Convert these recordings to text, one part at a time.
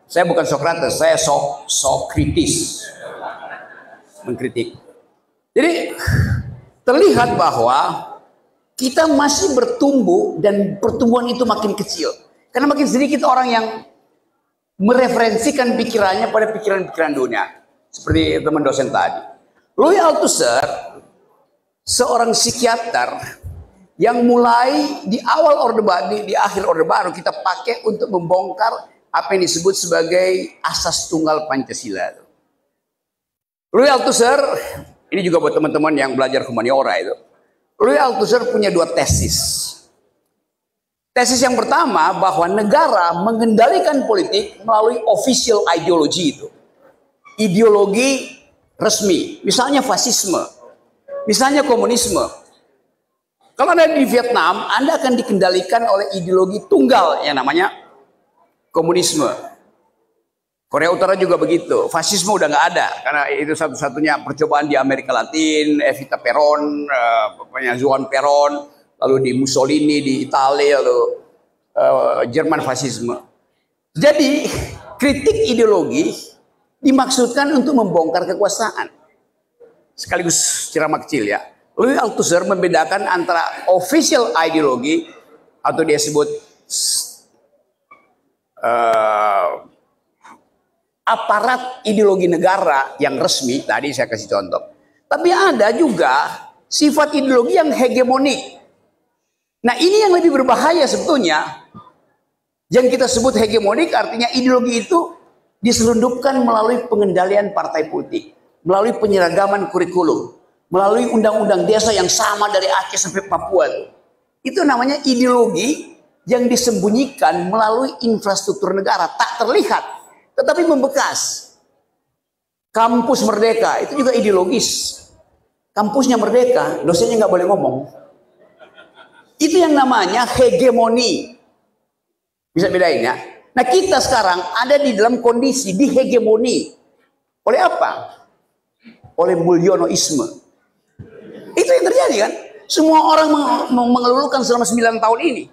Saya bukan Sokrates, saya sok kritis, mengkritik. Jadi terlihat bahwa kita masih bertumbuh dan pertumbuhan itu makin kecil. Karena makin sedikit orang yang mereferensikan pikirannya pada pikiran-pikiran dunia. Seperti teman dosen tadi. Louis Althusser, seorang psikiater yang mulai di awal Orde Baru, di akhir Orde Baru kita pakai untuk membongkar apa yang disebut sebagai asas tunggal Pancasila. Louis Althusser, ini juga buat teman-teman yang belajar humaniora itu. Louis Althusser punya dua tesis. Tesis yang pertama bahwa negara mengendalikan politik melalui official ideology itu. Ideologi resmi, misalnya fasisme, misalnya komunisme. Kalau Anda di Vietnam, Anda akan dikendalikan oleh ideologi tunggal yang namanya komunisme. Korea Utara juga begitu. Fasisme udah nggak ada karena itu satu-satunya percobaan di Amerika Latin. Evita Peron, Juan Peron, lalu di Mussolini di Italia, lalu Jerman fasisme. Jadi kritik ideologi dimaksudkan untuk membongkar kekuasaan. Sekaligus ceramah kecil ya. Louis Althusser membedakan antara official ideologi atau dia sebut aparat ideologi negara yang resmi. Tadi saya kasih contoh. Tapi ada juga sifat ideologi yang hegemonik. Nah ini yang lebih berbahaya sebetulnya. Yang kita sebut hegemonik artinya ideologi itu diselundupkan melalui pengendalian partai politik, melalui penyeragaman kurikulum, melalui undang-undang desa yang sama dari Aceh sampai Papua. Itu namanya ideologi yang disembunyikan melalui infrastruktur negara, tak terlihat tetapi membekas. Kampus Merdeka itu juga ideologis. Kampusnya merdeka, dosennya nggak boleh ngomong. Itu yang namanya hegemoni. Bisa bedain ya. Nah kita sekarang ada di dalam kondisi dihegemoni. Oleh apa? Oleh Mulyonoisme. Itu yang terjadi kan? Semua orang mengeluhkan selama 9 tahun ini.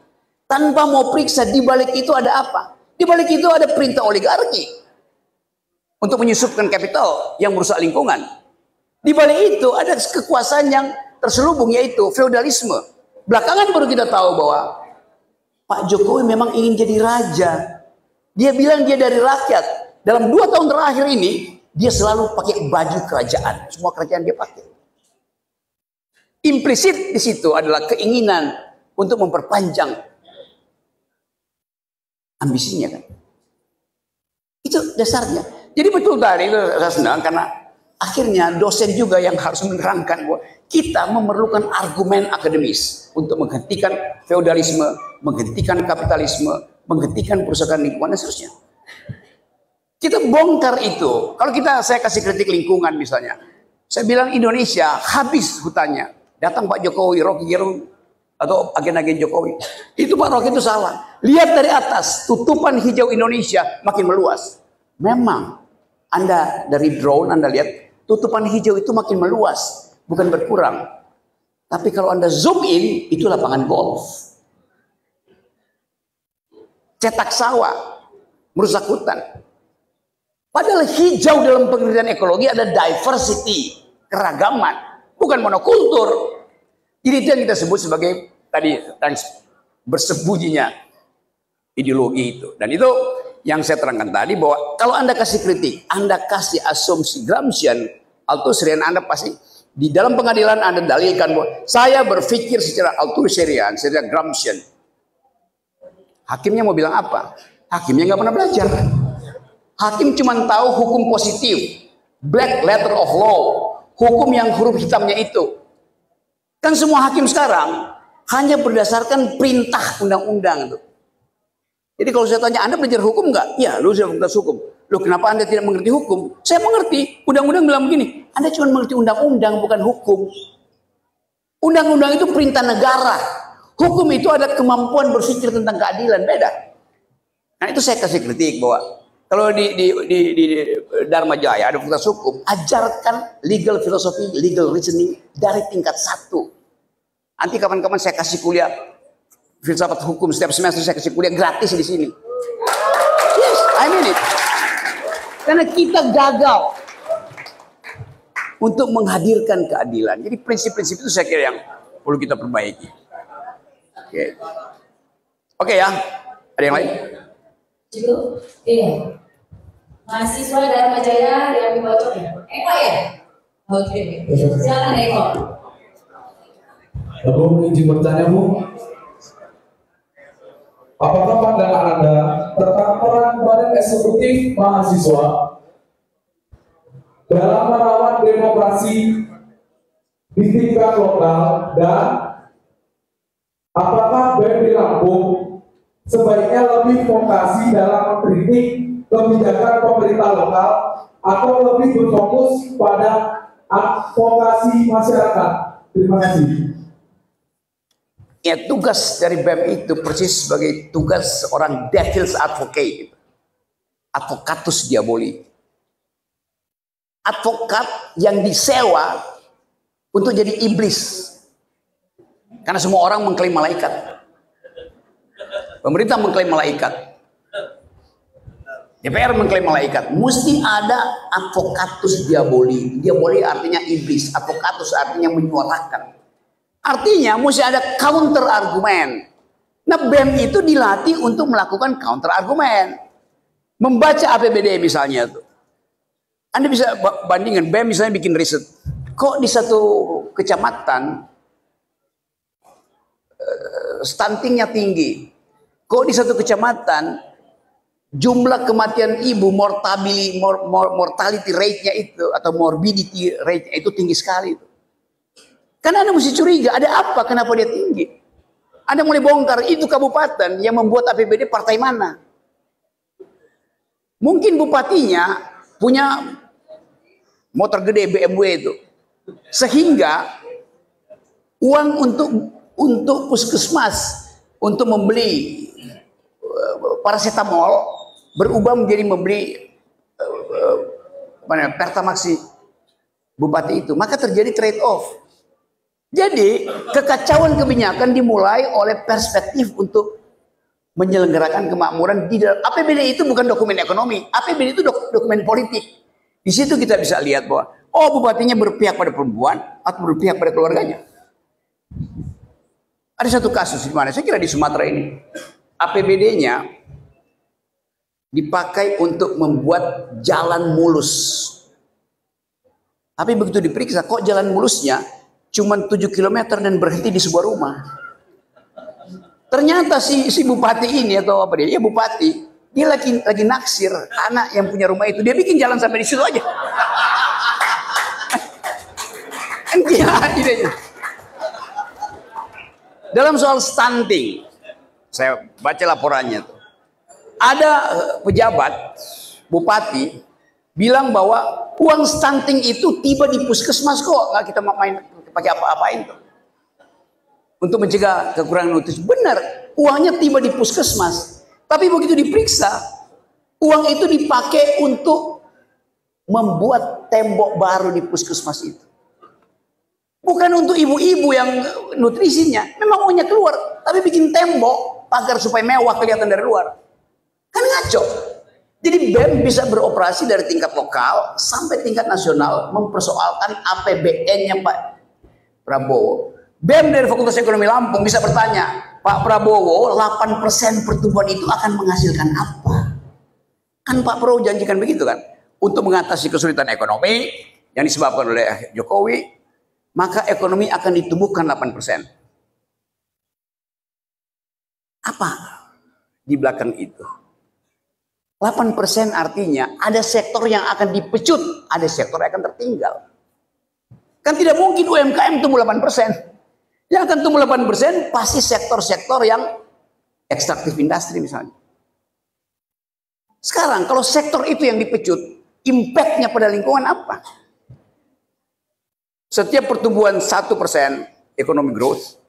Tanpa mau periksa di balik itu ada apa? Di balik itu ada perintah oligarki. Untuk menyusupkan kapital yang merusak lingkungan. Di balik itu ada kekuasaan yang terselubung yaitu feodalisme. Belakangan baru kita tahu bahwa Pak Jokowi memang ingin jadi raja. Dia bilang dia dari rakyat. Dalam 2 tahun terakhir ini, dia selalu pakai baju kerajaan. Semua kerajaan dia pakai. Implisit di situ adalah keinginan untuk memperpanjang ambisinya kan. Itu dasarnya. Jadi betul tadi itu saya senang karena akhirnya dosen juga yang harus menerangkan bahwa kita memerlukan argumen akademis untuk menghentikan feodalisme, menghentikan kapitalisme, menghentikan perusahaan lingkungan dan seterusnya. Kita bongkar itu. Kalau saya kasih kritik lingkungan misalnya, saya bilang Indonesia habis hutannya. Datang Pak Jokowi, Rocky Gerung atau agen-agen Jokowi. Itu Pak Rocky itu salah. Lihat dari atas, tutupan hijau Indonesia makin meluas. Memang Anda dari drone Anda lihat tutupan hijau itu makin meluas, bukan berkurang. Tapi kalau Anda zoom in, itu lapangan golf. Cetak sawah, merusak hutan. Padahal hijau dalam pengertian ekologi ada diversity, keragaman, bukan monokultur. Jadi itu yang kita sebut sebagai tadi bersembunyinya ideologi itu. Dan itu yang saya terangkan tadi bahwa kalau Anda kasih kritik, Anda kasih asumsi Gramscian, Althusserian, Anda pasti di dalam pengadilan Anda dalilkan bahwa saya berpikir secara Althusserian, secara Gramscian. Hakimnya mau bilang apa? Hakimnya nggak pernah belajar. Hakim cuma tahu hukum positif, black letter of law, hukum yang huruf hitamnya itu. Kan semua hakim sekarang hanya berdasarkan perintah undang-undang itu. Jadi kalau saya tanya, Anda belajar hukum nggak? Ya, lu sudah fakultas hukum. Loh, kenapa Anda tidak mengerti hukum? Saya mengerti. Undang-undang bilang begini, Anda cuma mengerti undang-undang, bukan hukum. Undang-undang itu perintah negara. Hukum itu ada kemampuan berpikir tentang keadilan, beda. Nah itu saya kasih kritik bahwa kalau di Dharma Jaya ada fakultas hukum, ajarkan legal philosophy, legal reasoning dari tingkat 1. Nanti kapan-kapan saya kasih kuliah filsafat hukum setiap semester, saya kasih kuliah gratis di sini. Yes, I mean it. Karena kita gagal untuk menghadirkan keadilan. Jadi prinsip-prinsip itu saya kira yang perlu kita perbaiki. Oke ya. Ada yang lain? Cukup? Iya. Mahasiswa Dharma Jaya yang bocor ya? Eko ya? Oke. Silakan Eko. Bu, izin bertanya Bu, apakah pandangan Anda tentang peran Badan Eksekutif Mahasiswa dalam merawat demokrasi di tingkat lokal, dan apakah BEM di Lampung sebaiknya lebih fokasi dalam mengkritik kebijakan pemerintah lokal atau lebih berfokus pada advokasi masyarakat? Terima kasih. Ya, tugas dari BEM itu persis sebagai tugas orang devil's advocate, advocatus diaboli, advokat yang disewa untuk jadi iblis, karena semua orang mengklaim malaikat, pemerintah mengklaim malaikat, DPR mengklaim malaikat, mesti ada advocatus diaboli. Diaboli artinya iblis, advocatus artinya menyuarakan. Artinya mesti ada counter argumen. Nah, BEM itu dilatih untuk melakukan counter argumen. Membaca APBD misalnya tuh. Anda bisa bandingkan BEM misalnya bikin riset. Kok di satu kecamatan stuntingnya tinggi? Kok di satu kecamatan jumlah kematian ibu mortality rate-nya itu atau morbidity rate-nya itu tinggi sekali itu. Karena Anda mesti curiga, ada apa, kenapa dia tinggi? Anda mulai bongkar, itu kabupaten yang membuat APBD partai mana? Mungkin bupatinya punya motor gede BMW itu. Sehingga uang untuk puskesmas, untuk membeli paracetamol, berubah menjadi membeli Pertamax bupati itu. Maka terjadi trade off. Jadi kekacauan kebijakan dimulai oleh perspektif untuk menyelenggarakan kemakmuran di dalam APBD. Itu bukan dokumen ekonomi, APBD itu dokumen politik. Di situ kita bisa lihat bahwa bupatinya berpihak pada perempuan atau berpihak pada keluarganya. Ada satu kasus di mana saya kira di Sumatera ini APBD-nya dipakai untuk membuat jalan mulus. Tapi begitu diperiksa, kok jalan mulusnya cuman 7 km dan berhenti di sebuah rumah. Ternyata si bupati ini atau apa dia? Ya bupati, dia lagi naksir anak yang punya rumah itu. Dia bikin jalan sampai di situ aja. Dalam soal stunting, saya baca laporannya tuh. Ada pejabat bupati bilang bahwa uang stunting itu tiba di puskesmas kok, nggak kita main pakai apa-apain tuh untuk mencegah kekurangan nutrisi. Benar, uangnya tiba di puskesmas, tapi begitu diperiksa, uang itu dipakai untuk membuat tembok baru di puskesmas itu. Bukan untuk ibu-ibu yang nutrisinya, memang uangnya keluar, tapi bikin tembok pagar supaya mewah kelihatan dari luar. Kan ngaco. Jadi BEM bisa beroperasi dari tingkat lokal sampai tingkat nasional, mempersoalkan APBN-nya Pak Prabowo. BEM dari Fakultas Ekonomi Lampung bisa bertanya, Pak Prabowo 8% pertumbuhan itu akan menghasilkan apa? Kan Pak Prabowo janjikan begitu kan? Untuk mengatasi kesulitan ekonomi yang disebabkan oleh Jokowi, maka ekonomi akan ditumbuhkan 8%. Apa di belakang itu? 8% artinya ada sektor yang akan dipecut, ada sektor yang akan tertinggal. Kan tidak mungkin UMKM tumbuh 8%. Yang akan tumbuh 8% pasti sektor-sektor yang ekstraktif industri misalnya. Sekarang kalau sektor itu yang dipecut, impact-nya pada lingkungan apa? Setiap pertumbuhan 1% ekonomi growth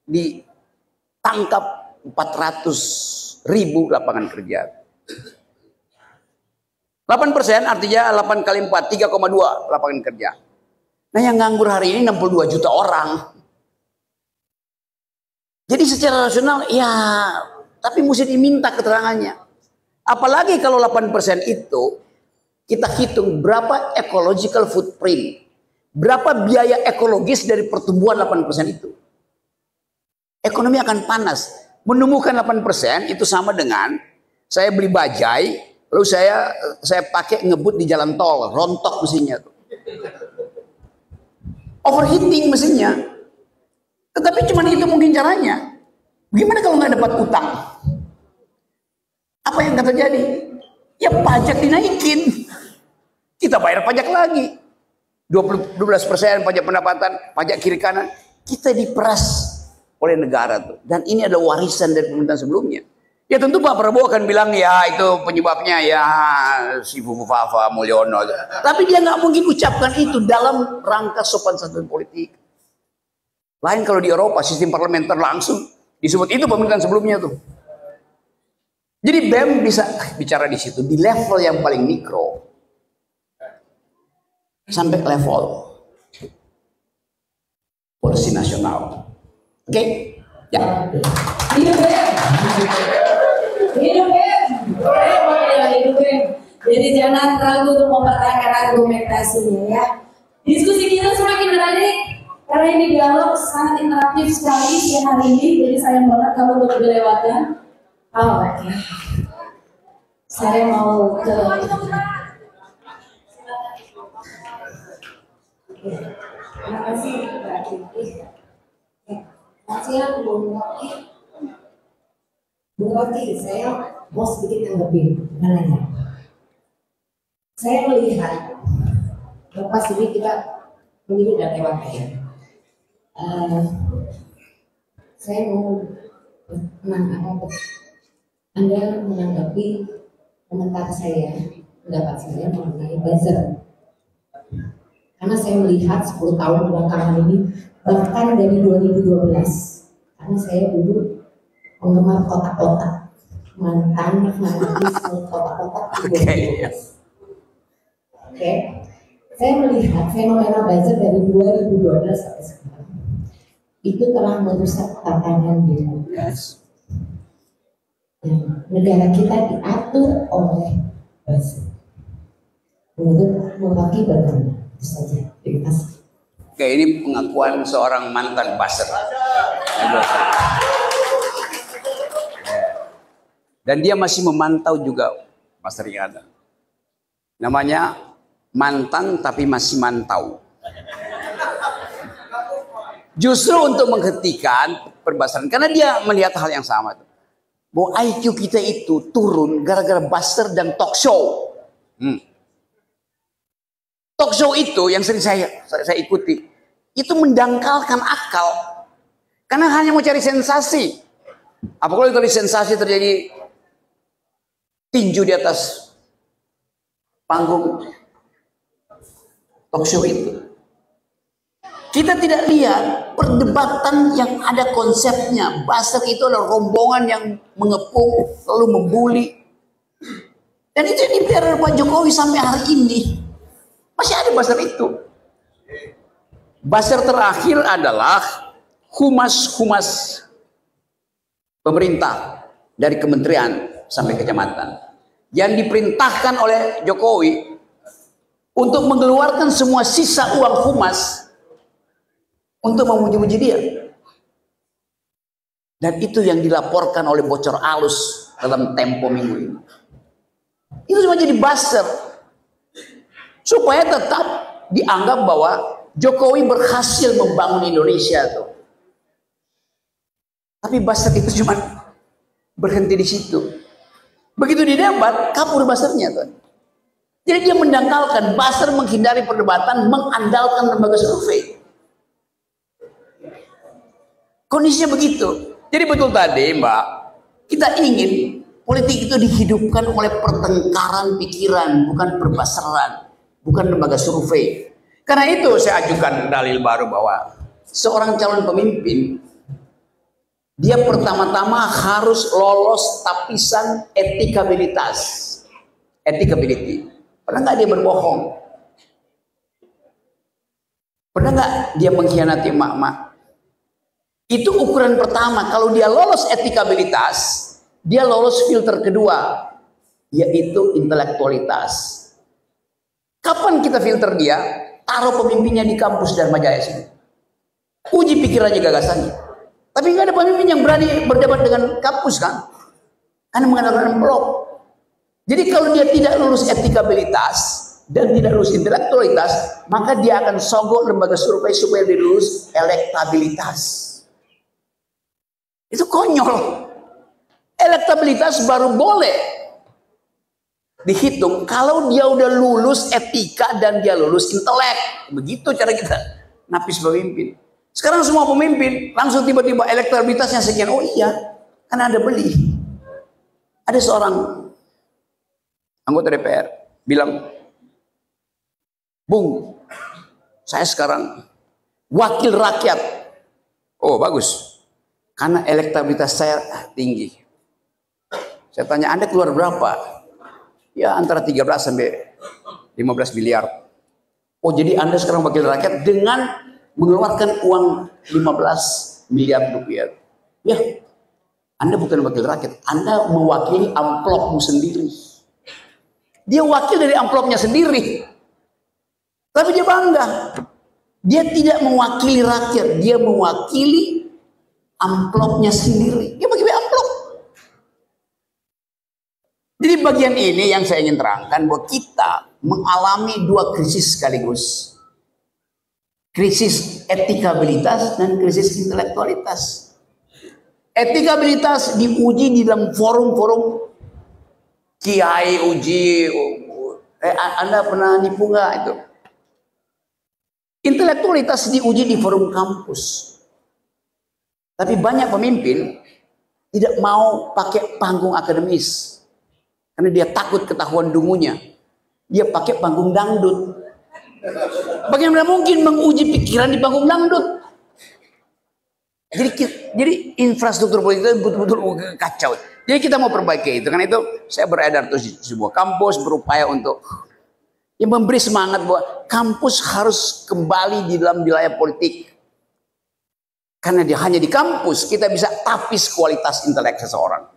ditangkap 400.000 lapangan kerja. 8% artinya 8 kali 4, 3,2 lapangan kerja. Nah yang nganggur hari ini 62 juta orang. Jadi secara rasional ya, tapi mesti diminta keterangannya. Apalagi kalau 8% itu kita hitung berapa ecological footprint, berapa biaya ekologis dari pertumbuhan 8% itu. Ekonomi akan panas. Menumbuhkan 8% itu sama dengan saya beli bajai, lalu saya pakai ngebut di jalan tol, rontok mesinnya tuh. Overheating mesinnya. Tetapi cuma itu mungkin caranya. Gimana kalau nggak dapat utang? Apa yang akan terjadi? Ya pajak dinaikin. Kita bayar pajak lagi. 12% pajak pendapatan, pajak kiri kanan. Kita diperas oleh negara tuh. Dan ini adalah warisan dari pemerintahan sebelumnya. Ya tentu Pak Prabowo akan bilang ya itu penyebabnya ya si Fufufafa Mulyono. Tapi dia nggak mungkin ucapkan itu dalam rangka sopan santun politik. Lain kalau di Eropa sistem parlementer langsung disebut itu pemerintahan sebelumnya tuh. Jadi BEM bisa bicara di situ di level yang paling mikro sampai level polisi nasional. Oke? Ya. Hidup BEM. Hidup BEM. Hidup BEM. Jadi jangan ragu untuk mempertanyakan argumentasinya ya. Diskusi kita semakin menarik karena ini dialog sangat interaktif sekali siang hari ini. Jadi sayang banget kalau udah dilewatkan. Oh, oke. Saya mau ke terima kasih Mbak Kiki. Saya Bung Rocky, saya mau sedikit tanggapin nanya. Saya melihat lepas ini kita begini dan lewat ya. Saya mau Anda menanggapi komentar saya, pendapat saya mengenai buzzer. Karena saya melihat 10 tahun belakangan ini, bahkan dari 2012, karena saya dulu penggemar kotak-kotak, mantan kotak-kotak. Oke. Saya melihat fenomena buzzer dari 2012 sampai sekarang itu telah merusak tatanan demokrasi. Negara kita diatur oleh buzzer. Menurut mewakili bagaimana? Itu saja. Terima kasih. Oke, ini pengakuan seorang mantan buzzer. Dan dia masih memantau juga Mas Riyada. Namanya mantan tapi masih mantau. Justru untuk menghentikan perbasaran. Karena dia melihat hal yang sama. Bahwa IQ kita itu turun gara-gara buzzer dan talk show. Talk show itu yang sering saya ikuti. Itu mendangkalkan akal. Karena hanya mau cari sensasi. Apalagi kalau sensasi terjadi tinju di atas panggung talk show itu. Kita tidak lihat perdebatan yang ada konsepnya. Buzzer itu adalah rombongan yang mengepung lalu membuli. Dan itu yang dipelihara Pak Jokowi sampai hari ini. Masih ada buzzer itu. Buzzer terakhir adalah humas pemerintah dari kementerian sampai kecamatan yang diperintahkan oleh Jokowi untuk mengeluarkan semua sisa uang humas untuk memuji-muji dia. Dan itu yang dilaporkan oleh bocor alus dalam Tempo minggu ini. Itu semua jadi buzzer supaya tetap dianggap bahwa Jokowi berhasil membangun Indonesia tuh. Tapi buzzer itu cuma berhenti di situ. Begitu didebat, kabur buzzernya tuh. Jadi dia mendangkalkan, buzzer menghindari perdebatan, mengandalkan lembaga survei. Kondisinya begitu. Jadi betul tadi Mbak, kita ingin politik itu dihidupkan oleh pertengkaran pikiran, bukan perbuzzeran, bukan lembaga survei. Karena itu saya ajukan dalil baru bahwa seorang calon pemimpin dia pertama-tama harus lolos tapisan etikabilitas. Etikability. Pernah nggak dia berbohong? Pernah nggak dia mengkhianati emak-emak? Itu ukuran pertama. Kalau dia lolos etikabilitas, dia lolos filter kedua, yaitu intelektualitas. Kapan kita filter dia? Taruh pemimpinnya di kampus Dharma Jaya sini. Uji pikirannya, gagasannya. Tapi nggak ada pemimpin yang berani berdebat dengan kampus kan? Karena mengandalkan blok. Jadi kalau dia tidak lulus etikabilitas dan tidak lulus intelektualitas, maka dia akan sogok lembaga survei supaya dia lulus elektabilitas. Itu konyol. Elektabilitas baru boleh dihitung kalau dia udah lulus etika dan dia lulus intelek. Begitu cara kita napis pemimpin. Sekarang semua pemimpin langsung tiba-tiba elektabilitasnya sekian. Oh iya, kan ada beli. Ada seorang anggota DPR bilang, Bung, saya sekarang wakil rakyat. Oh bagus, karena elektabilitas saya tinggi. Saya tanya, Anda keluar berapa? Ya antara 13 sampai 15 miliar. Oh jadi Anda sekarang wakil rakyat dengan mengeluarkan uang 15 miliar rupiah. Ya, Anda bukan wakil rakyat, Anda mewakili amplopmu sendiri. Dia wakil dari amplopnya sendiri. Tapi dia bangga. Dia tidak mewakili rakyat, dia mewakili amplopnya sendiri. Dia bagi amplop. Jadi bagian ini yang saya ingin terangkan bahwa kita mengalami dua krisis sekaligus. Krisis etikabilitas dan krisis intelektualitas. Etikabilitas diuji di dalam forum-forum kiai uji. Anda pernah nipu nggak itu? Intelektualitas diuji di forum kampus. Tapi banyak pemimpin tidak mau pakai panggung akademis. Karena dia takut ketahuan dungunya. Dia pakai panggung dangdut. Bagaimana mungkin menguji pikiran di panggung dangdut? Jadi infrastruktur politik itu betul-betul kacau. Jadi kita mau perbaiki itu. Karena itu saya beredar terus di sebuah kampus berupaya untuk yang memberi semangat bahwa kampus harus kembali di dalam wilayah politik. Karena hanya di kampus kita bisa tapis kualitas intelek seseorang.